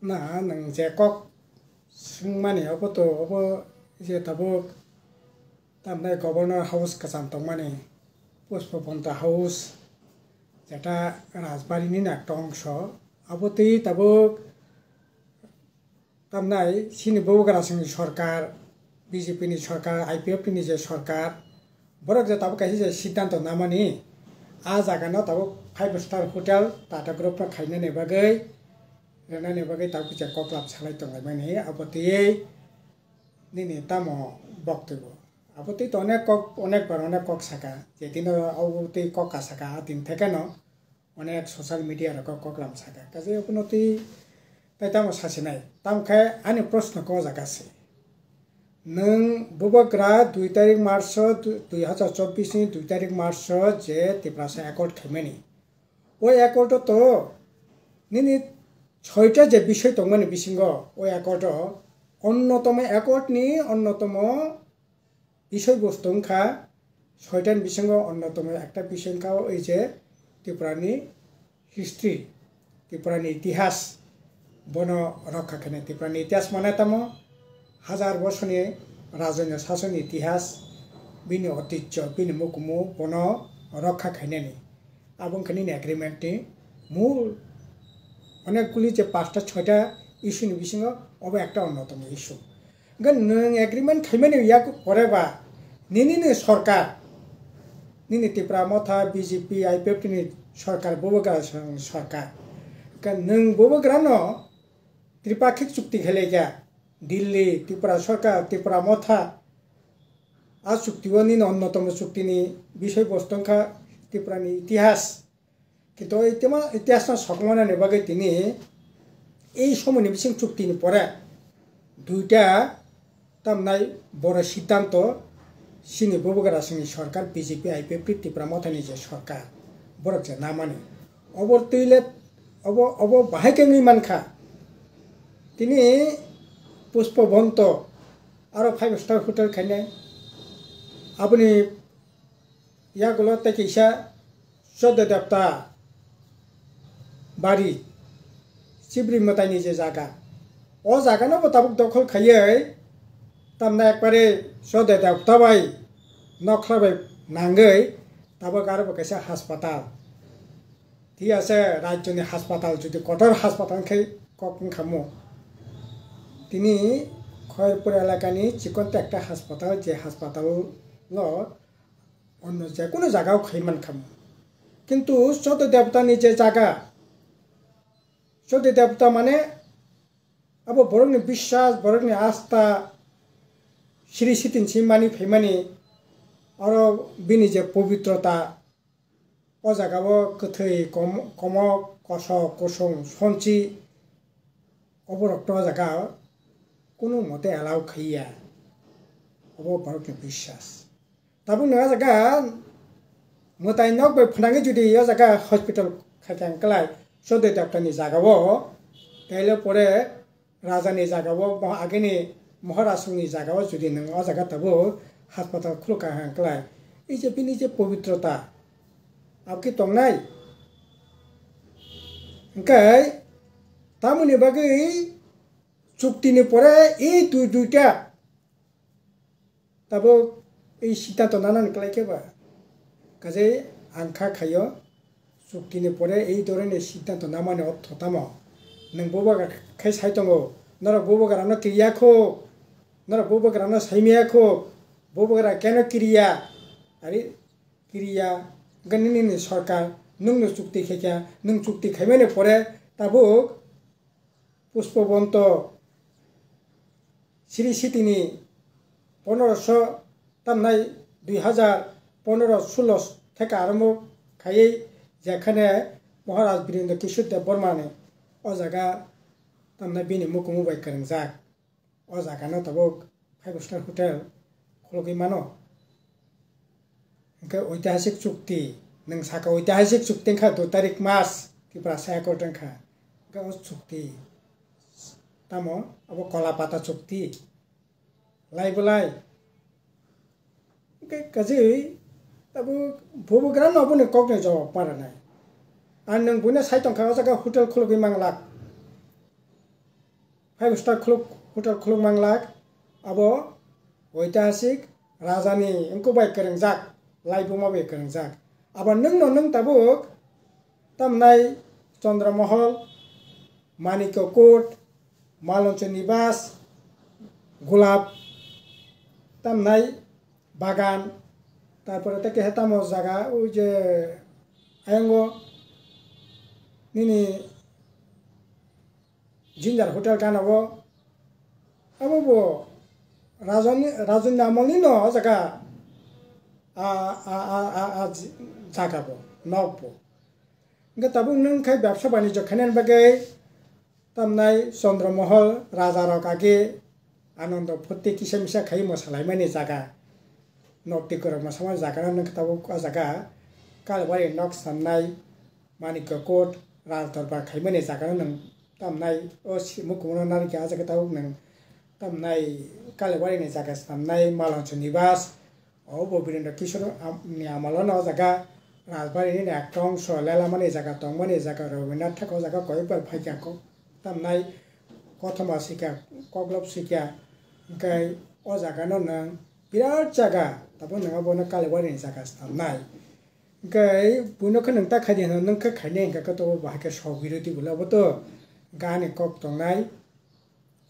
na nang je kok mani obo to obo je tabo tamne governor house kasam tong mani puspabonta house jeta rajbari ni na tongso abo ti tabo tamnai sini bogara sing sarkar BJP ni sarkar IPF ni je sarkar borok je tabo kaisi je siddhanto namani a jaga no tabo 5-star hotel Tata Group ra khaina ne bagai rena ne bagai tabo je koklap salai tong mani abo ti nini tamo boktibo abo ti to onek bar onek kok saka jetin abo ti kok saka tin theke no onek social media ra koklam saka kaje upnoti tai tamo sasinai tamkhe ani proshno ko jagase nung bubagra 2 tarik March 2024 ni 2 tarik March je tiprasa accord khaimani oi accord to nini 6টা যে বিষয় তংমানি বিসিঙ্গ oi accord অন্যতম accord ni অন্যতম বিষয়বস্তু খা 6টার বিসিঙ্গ অন্যতম একটা বিষয় খা ওই যে ত্রিপুরানি হিস্ট্রি ত্রিপুরানি ইতিহাস বন রক্ষা খানে ত্রিপুরানি ইতিহাস মানে তামো হাজার বছরনি রাজন্য শাসন ইতিহাস বিনি ঐতিহ্য বিনি মুকুমু বন রক্ষা খাইনানি আবংখানি এগ্রিমেন্টনি মূল অনেকগুলি যে 5টা 6টা ইস্যুনি বিসিঙ্গ অব একটা অন্যতম ইস্যু নং এগ্রিমেন্ট খাইমানি ইয়া করেবা নিনি সরকার নিনি ত্রিপুরা মথা BJP IPF ni সরকার ববগ্রা সরকার নং ববগ্রানো ত্রিপাক্ষিক চুক্তি খেলেগা দিল্লি ত্রিপুরা সরকার ত্রিপুরা মথা আ চুক্তিও নিন অন্যতম চুক্তিনি বিষয়বস্তু খা ত্রিপুরানি ইতিহাস কিন্তু ইতিহাস সকমানা নেবাগে তিনি এই সময়নি বিসিং চুক্তিনি পরে 2টা তামনাই বড় সিদ্ধান্ত সিনি ববগ্রা সিংনি সরকার BJP IPF ত্রিপুরা মথানি যে সরকার বড় যে নামানি অবর তৈলে অব বাহাইকেংনি মানখা তিনি পুষ্পবন্ত আরো 5-star হোটেল খাইনে আপনি ইয়াগুলো থেকে ইসা শ্রদ্ধা দেবতা বাড়ি চিবরি মতাইনি যে জায়গা ও জায়গা না তাবুক দখল খাইয়ে তামনা একবারে শ্রদ্ধা দেবতা বাই নখলাবাই নাঙ্গই তাবুক আরো কাছে হাসপাতাল ঠিক আছে রাজ্যনি হাসপাতাল যদি কঠোর হাসপাতাল খাই কখন খামো তিনি খয়রপুর এলাকানি চিকনতে একটা হাসপাতাল যে হাসপাতাল অন্য যে কোনো জায়গাও খাইমান খামো কিন্তু সত্য দেবতানি যে জায়গা সত্য দেবতা মানে আবো বড়নি বিশ্বাস বড়নি আস্থা শ্রী সিতিন সিমানি ফেমানি আর বিনি যে পবিত্রতা ও জায়গাও কথৈ কম কস কসং সঞ্চি অবরক্ত জায়গা কোনো মতে এলাও খাইয়া অব বড়নি বিশ্বাস তাবো নয়া জায়গা মতাই নক বে ফনাঙ্গে যদি ইয়া জায়গা হসপিটাল খাইতাং কলাই সদে ডাক্তারনি জায়গাও তাইলে পরে রাজানি জায়গাও আগেনি মহারাষ্ট্রনি জায়গাও যদি নং অ জায়গা তাবো হাসপাতাল খুলকা হাংকলাই এই যে বিনি যে পবিত্রতা আপকি তংনাই ওংকাই তামনি বাগৈ চুক্তিনি পরে এই 2টা তাবো এই সিদ্ধান্ত নানান কলাইকেবা কাজে আংখা খাইও চুক্তিনি পরে এই ধরনের সিদ্ধান্ত নামানে অর্থ তামো নং ববগা খাই সাইতঙ্গো নর ববগারানো ক্রিয়াখো নর ববগারানো সাইমিয়াখো ববগারা কেন ক্রিয়া আরে ক্রিয়া গনিনি সরকার নং চুক্তি খেকা নং চুক্তি খাইমানে পরে তাবো পুষ্পবন্ত শ্রী সিতিনি 1500 তামনাই 2015-16 থেকে আরম্ভ খাইয়ে যেখানে মহারাজ বীরেন্দ্র কিশোর দেব বর্মানে ও জায়গা তামনাই বিনি মুকুমু বাইকারিং যাক ও জায়গানো তাবো 5-star হোটেল খলগি মানো ঐতিহাসিক চুক্তি নং সাকা ঐতিহাসিক চুক্তি খা 2 তারিখ মাস ত্রিপুরা সায়াকর খা চুক্তি তামো আবো কলা পাতা চুক্তি লাইবলাই কাজে তাবো ববগ্রান অবনে ককনে জবাব পারা নাই আর নং বইনা সাইতং খা জায়গা hotel খুলগি মাংলাক 5 star hotel khuluk manglak abo ঐতিহাসিক রাজানি engko bai kerengjak laibuma bai kerengjak abar nung tabuk tamnai Chandramahal Manikya Court Maloncha Nibas Gulab tamnai bagan তারপরে থেকে হেতামো জায়গা ওই যে আয়ঙ্গ নিনি জিঞ্জার হোটেল গানাবো আবো রাজনী আমলনি ন জায়গা জাগাবো নবো ইনকা তাবো নং খাই ব্যবসা বাণিজ্য খানেন বাগে তামনাই চন্দ্রমহল রাজারক আগে আনন্দ ফুর্তি কিসে মিসা খাই মশালাই মানে জায়গা নকটি করে মশামার জায়গা নং তাবো জায়গা কালবারি নক সামনাই Manikya Court রাজ দরবার খাই মানে জায়গা নং তামনাই ও মুকুমন নারকে আজাকে তাবো নং তামনাই কালবারি নি জায়গা সামনাই Maloncha Nibas ও বীরেন্দ্র কিশোর নি আমলন জায়গা রাজবাড়ি নি একটা অংশ লেলা মানে জায়গা টং মানে জায়গা রবীন্দ্রনাথ ঠাকুর জায়গা কয়েকবার ফাইকা তামনাই কথমা শিকা কগলব শিকা ওমফাই ও জায়গা নং বিরাট জায়গা তাবো নং বনো কালবারি নি জায়গা সামনাই ওমফাই বুনখো নং তা খাইনি নং খো খাইনি ইনকা তো বাহাকে সব বিরোধী বলাবো তো গানি কক টংনাই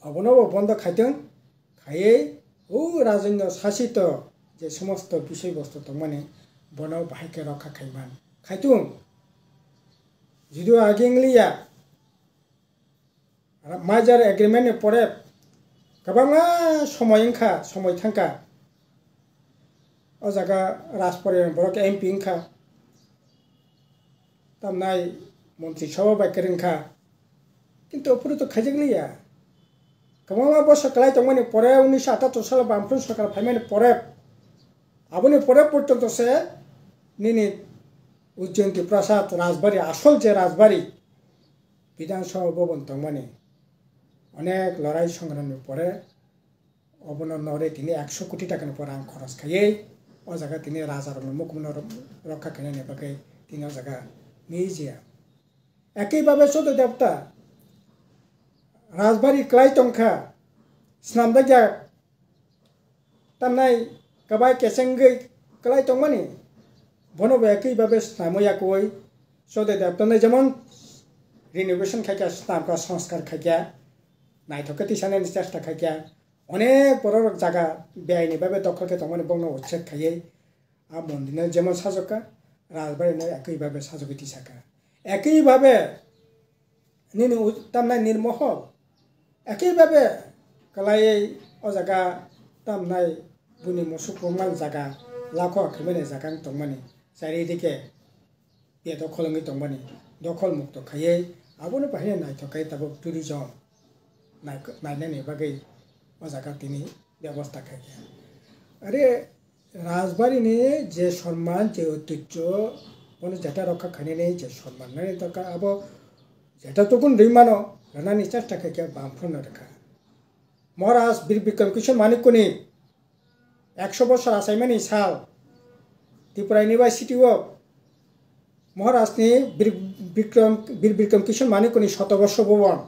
অবনো বন্ধ খাইতেন খাইয়ে ও রাজন্য শাসিত যে সমস্ত বিষয়বস্তু তো মানে বনো বাহাকে রক্ষা খাইমান খাইতুম যদিও আগে ইংলিয়া মাজার এগ্রিমেন্ট পরে গোबाङा সময় थांखा ও জায়গা রাজপরে বড় এমপি ইনখা তামনাই মন্ত্রী সভা বাইকের ইনখা কিন্তু অপুরে তো খাইজগলিয়া গোबाङा বছর কালাই তো মানে পরে 1978 সালে বামফ্রন্ট সরকার ফাইমানে পরে আবনি পরে পর্যন্ত সে নিনি উজ্জয়ন্তী প্রসাদ রাজবাড়ি আসল যে রাজবাড়ি বিধানসভা ভবন তো মানে অনেক লড়াই সংগ্রামের পরে অবনরে তিনি 100 কোটি টাকার উপর রাং খরচ খাইয়ে ও জায়গা তিনি রাজার মুকুমন রক্ষা খাইনে নেবাকে তিনি ও জায়গা মিউজিয়াম একইভাবে সদ দেবতা রাজবাড়ি ক্লাইটংখা স্নামদাগিয়া তামনাই কাবাই কেসেঙ্গै ক্লাইটংমানি বনবো একইভাবে স্নাময়া কই সদ দেবতা যেমন রিনোভেশন খাইকা স্নামকা সংস্কার খাইকা নাইথকে তিসানাनि চেষ্টা খাইকা অনেক বড় জায়গা বেআইনিভাবে দখলকে তমানে বংন উচ্ছেদ খাইয়ে আর মন্দিরের যেমন সাজকা রাজবাড়ির একইভাবে সাজকি তিসাকা একইভাবে নিনি তামনাই নির্মহল একইভাবে কালাই ও জায়গা তামনাই বুনি মুসুকমান জায়গা লাখ খাইমানে জায়গা তংমানি চারিদিকে বেদখলঙ্গি তংমানি দখল মুক্ত খাইয়ে আবনো বাহিরে নাইথকাই তাবো টুরিজম নাইনাनि बागै ও জায়গা তিনি ব্যবস্থা খাইয়া আরে রাজবাড়িনি যে সম্মান যে ঐতিহ্য মানে যেটা রক্ষা খাইনি যে সম্মান নাই দরকার আবো যেটা তখন রিমানো রানানি চেষ্টা খাইয়া বামফ্রন্ট রেখা মহারাজ বীর বিক্রম কিশোর মানিক্যনি 100 বছর আসাইমানি সাল ত্রিপুরা ইউনিভার্সিটি অফ মহারাজনি বীর বিক্রম কিশোর মানিক্যনি 100 বর্ষ ভবন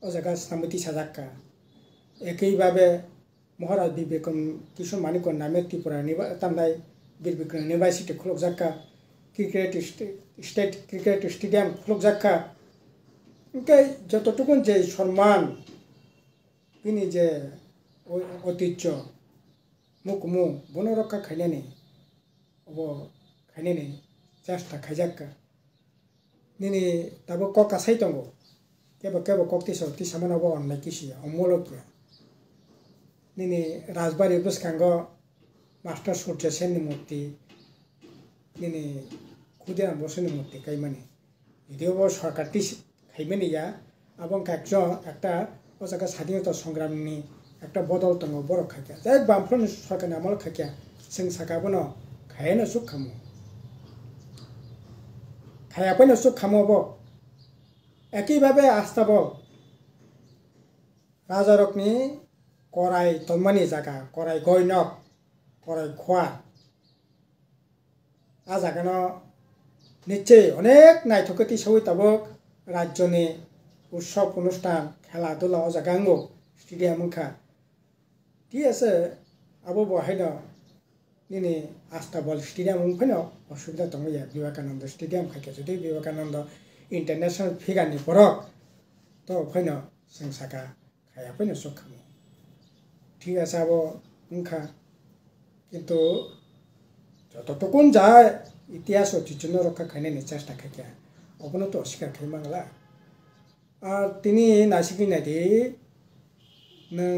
ও জায়গা স্নামতি সাজাক্কা একইভাবে মহারাজ বীর বিক্রম কিশোর মানিক্য নামে ত্রিপুরা তামনাই বীর বিক্রম ইউনিভার্সিটি খুলক যাক্কা স্টেট ক্রিকেট স্টেডিয়াম খুলক যাক্কা ইনকাই যতটুকুন যে সম্মান তিনি যে ঐতিহ্য মুকুমু বন রক্ষা খাইনানি অব খাইনানি চেষ্টা খাইজাক্কা নিনি তাবো ককা সাইতঙ্গ কেবো ককতিসো তিসামানাবো অন্যায় কিসি অমূলকিয়া নিনি রাজবাড়ি বুসকাঙ্গ মাস্টার সূর্য সেননি মূর্তি নিনি ক্ষুদিরাম বসুনি মূর্তি কাইমানি যদিও সরকার খাইমানি ইয়া এবং একজন একটা ও জায়গা স্বাধীনতা সংগ্রামনি একটা বদল দङ বড় খাইয়া যাই বামফ্রন্ট সরকারनि আমল খাইয়া जों सागाबोनो खायानो सुख खामो खायाबोनो सुख खामोबो একইভাবে আস্তাব রাজারকনি করাই তলমানি জায়গা করাই গৈনক করাই খোয়া আ জায়গানো নিশ্চয় অনেক নাইথকতি সই তাবক রাজ্যনি উৎসব অনুষ্ঠান খেলাধুলা ও জায়গাঙ্গো স্টেডিয়াম ওখা ঠিক আছে আবো বহাই নিনি আস্থা বল স্টেডিয়াম ফেনো অসুবিধা দङ বিবেকাनन्द स्टेडियाम खाइके जुदि विवेकानन्द इन्टारनेसनेल फिगारनि बरक तो फैनो जों साका खाया फैनो सुखामो ঠিক আছে আবো ओंखा কিন্তু যতটুকুন যায় ইতিহাস ঐতিহ্য রক্ষা খাইনাयनि চেষ্টা খাইয়া অবনত অস্বীকার খাইমাंगला আর তিনি নাসিকিনাयदि नों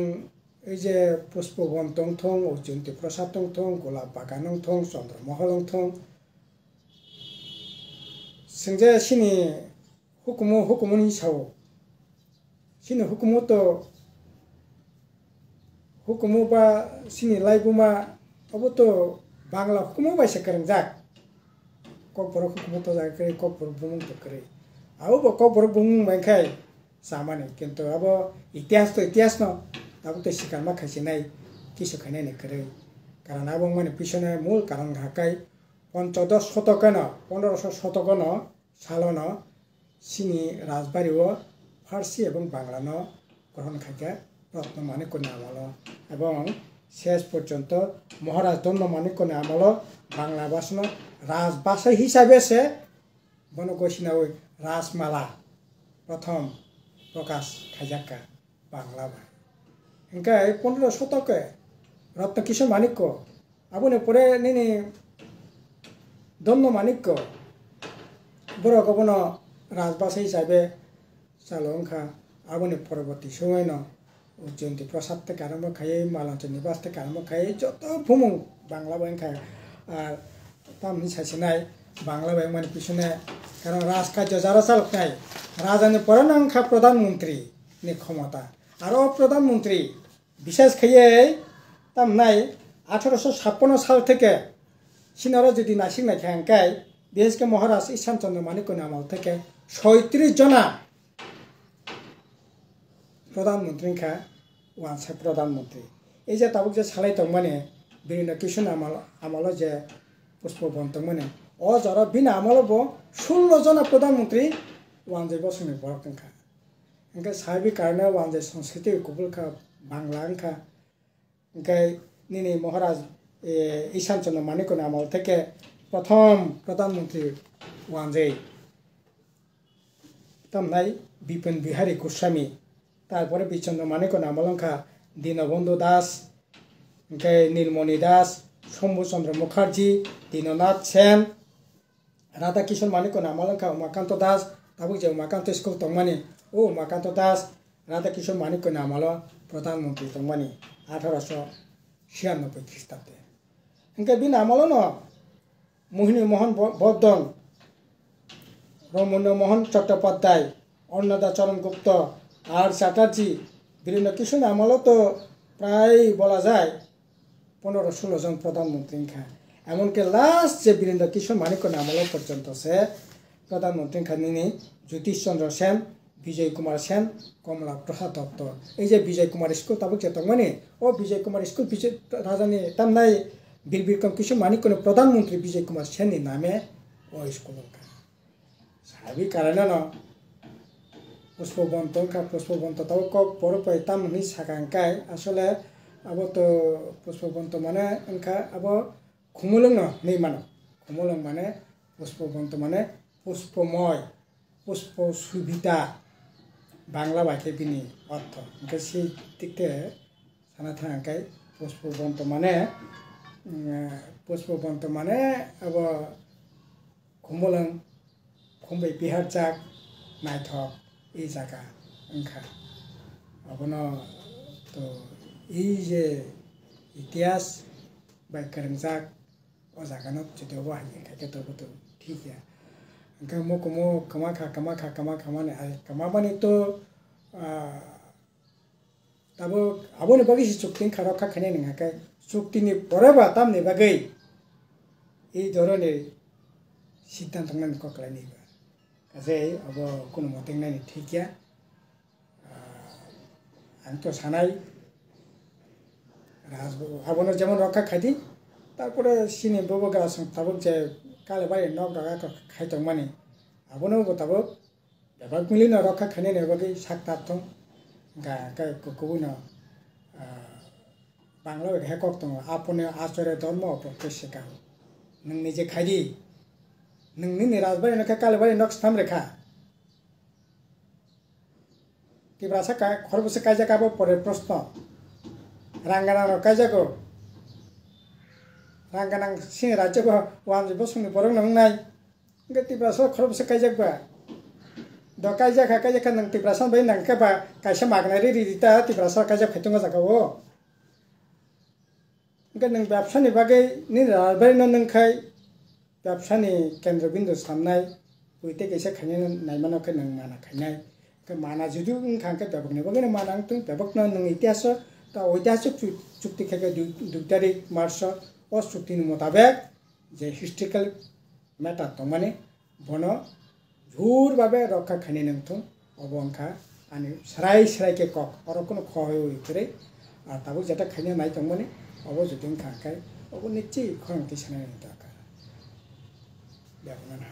এই যে পুষ্পবন দंथं অজন্তি প্রসাদ দंथं গোলাপ বাগান दंथं চন্দ্রমহল दंथं जोंजे सिनि हुकुमनि साव सिनि हुकुमो बा सिनि लाइबुमा अब तो बांग्ला हुकुमो बायसे करंजाक ककबर हुकुमो तो जाके ककबर बुमुं तो करे अब ककबर बुमुं बायखाय सामाने किन्तु अब इतिहास न अब तो सिकार मा खायसे नाय किसु खायनाय ने करे कारण अब माने पिछने मूल कारण हाकाय पंचदश शतकन 1500 शतकन सालन सिनि राजबाड़ीओ फारसी एवं बांग्ला न ग्रहण खायका रत्न मानिक्यनि আমল এবং শেষ পর্যন্ত মহারাজ দণ্ড মানিক্যनि আমল বাংলা ভাষা রাজভাষা হিসাবে সে বনগোষ্ঠীনা ওই রাজমালা প্রথম প্রকাশ খাইজাকা বাংলা ইনকাই 15 শতকে রত্ন কিশোর মানিক্য আবুনে পরে নিনি দণ্ড মানিক্য বড় গবন রাজভাষা হিসাবে চালংখা আবুনে পরবর্তী সময় ন উজ্জয়ন্তী প্রসাদ থেকে আরম্ভ খাই মালঞ্চল নিবাস থেকে আরম্ভ খাই যত ভুমুং বাংলা ব্যাংক আর তামনি সাইসিনাই বাংলা ব্যাংক মানে পিছনে কারণ রাজকার্য যারা চালকাই রাজানি পরানাংখা প্রধানমন্ত্রী নি ক্ষমতা আরও প্রধানমন্ত্রী বিশেষ খাইয়ে তামনাই 1856 সাল থেকে সিনারা যদি নাসিক নাই খাঙ্কাই বিশেষ করে মহারাজ ঈশ্বরচন্দ্র মানিক্যनि আমল থেকে 37 জনা प्रधानमंत्री खा वानसा प्रधानमंत्री ये तबक जे सालाय दं माने बिरनो किशोर আমল जे पुष्पबन दं माने अ जरा बिन আমল बो 16 जना प्रधानमंत्री वानजे बसुनि बरक खा इनका साबि कारणे वानजे संस्कृति कुबुल खा बांग्ला खा इनका निनी महाराज ঈশ্বরচন্দ্র মানিক্যनि আমল থেকে प्रथम प्रधानमंत्री वानजे तमनाय बिपिन बिहारी गोस्वामी তারপরে বিচন্দ্র মানিক্যनि আমলংখা দীনবন্ধু দাস নীলমণি দাস শম্ভুচন্দ্র মুখার্জি দীননাথ সেন রাধাকিশোর মানিক্যनि আমলংখা উমাকান্ত দাস তাবুক যে উমাকান্ত স্কুল তংমানি ও উমাকান্ত দাস রাধাকিশোর মানিক্যनि আমল প্রধানমন্ত্রী তংমানি 1896 খ্রিস্টাব্দে ইনকে বিন আমল ন মোহিনী মোহন বর্ধন রমণীয় মোহন চট্টোপাধ্যায় অন্নদাচরণ গুপ্ত আর চ্যাটার্জি বীরেন্দ্র কিশোর আমল তো প্রায় বলা যায় 15-16 জন প্রধানমন্ত্রী খা এমনকি লাস্ট যে বীরেন্দ্র কিশোর মানিক্যनि আমল পর্যন্ত সে প্রধানমন্ত্রী খা নিনি জ্যোতিষচন্দ্র সেন বিজয় কুমার সেন কমলা প্রসাদ দত্ত এই যে বিজয় কুমার স্কুল তাবুক যে মানে ও বিজয় কুমার স্কুল বিজয় রাজানি তামনাই বীর বিক্রম কিশোর মানিক্যनि প্রধানমন্ত্রী বিজয় কুমার সেননি নামে ও স্কুল সাবি কারণে ন পুষ্পবন্ত তাও কক বড় পাই তামনি সাকাঙ্কাই আসলে আবো তো পুষ্পবন্ত মানে ওনখা আবো খুমুলং ন নেই মানো খুমুলং মানে পুষ্পবন্ত মানে পুষ্পময় পুষ্প সুবিধা বাংলা বাক্যে বিনি অর্থ ওনখা সেই দিকতে সানা থাকাঙ্কাই পুষ্পবন্ত মানে আবো খুমুলং খুমबै বিহার যাক নাইথক এই জায়গা ওনখা আবনো তো এই যে ইতিহাস বা করংজাক ও জায়গানো যদিও বাহাই খাইকে তবু তো ঠিক ओंखा मो कमा माने कमा माने तो ताबो आबोनि बागै चुक्ति खारखा खानाय नङाखाय चुक्तिनि परेबा तामनि बागै এই ধরনের সিদ্ধান্ত নানি ককলানি কাজে अब কোনো মতে নানি ঠিকিয়া আমি তো সানাই আবনো যেমন রক্ষা খাইতি তারপরে সিনে ববগা তাবক যে কালে বাড়ি নক রাখা খাইতাম মানে আবনো তাবক Dapat milih na rokha khane ne bagi sak tatong ga ka kubuno bangla he kok tong apone achore dharma apokte sheka nang nije khadi nang ni rajbari na kalbari nok stham rekha tibrasa ka khorbuse kaija ka bo pore proshno rangana no kaija ko rangana sing rajya ko wan jibo sungni borong nang nai nge tibrasa khorbuse kaija ba do kaija ka nang tibrasa bai nang ka ba kaisa magna ri rita tibrasa kaija khaitunga jaka o nge nang ব্যবসা ni bagai ni rajbari no nang khai ব্যবসা ni kendra bindu samnai uite kaisa khane naimano ka nang mana khainai ke mana judu khang ke babak ne bagene mana tung babak na nang ityas ta ঐতিহাসিক চুক্তি থেকে 2 তারিখ March ও চুক্তির মোতাবেক যে historical matter তো মানে বন ঝুর ভাবে রক্ষা খানি নংথুং অবংখা আনি সরাই কে কক আর কোনো খ হয়ে উইতরে আর তাবো যেটা খানি নাই তো মানে অব যদি খাকাই অব নিশ্চয়ই খং কি সানাই দরকার ব্যবহার না